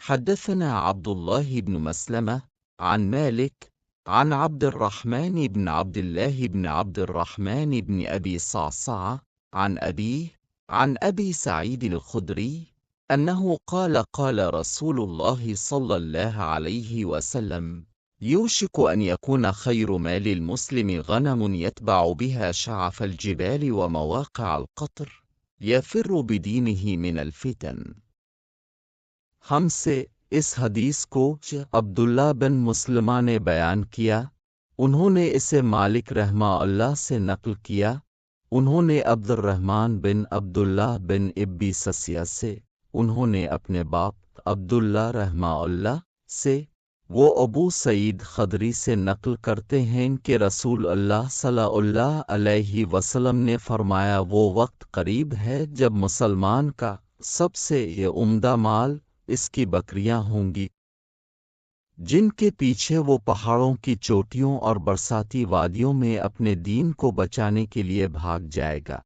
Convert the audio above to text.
حدثنا عبد الله بن مسلمة عن مالك عن عبد الرحمن بن عبد الله بن عبد الرحمن بن أبي صعصعة عن أبيه عن أبي سعيد الخدري أنه قال قال رسول الله صلى الله عليه وسلم: يوشك أن يكون خير مال المسلم غنم يتبع بها شعف الجبال ومواقع القطر، يفر بدينه من الفتن। हमसे इस हदीस को अब्दुल्ला बिन मुस्लिमा ने बयान किया। उन्होंने इसे मालिक रहमा अल्लाह से नकल किया। उन्होंने अब्दुर्रहमान बिन अब्दुल्ला बिन इब्बी ससिया से, उन्होंने अपने बाप अब्दुल्ला रहमा अल्लाह से, वो अबू सईद खदरी से नकल करते हैं कि रसूल अल्लाह सल्लल्लाहु अलैहि वसल्लम ने फरमाया, वो वक्त करीब है जब मुसलमान का सबसे ये उम्दा माल इसकी बकरियां होंगी, जिनके पीछे वो पहाड़ों की चोटियों और बरसाती वादियों में अपने दीन को बचाने के लिए भाग जाएगा।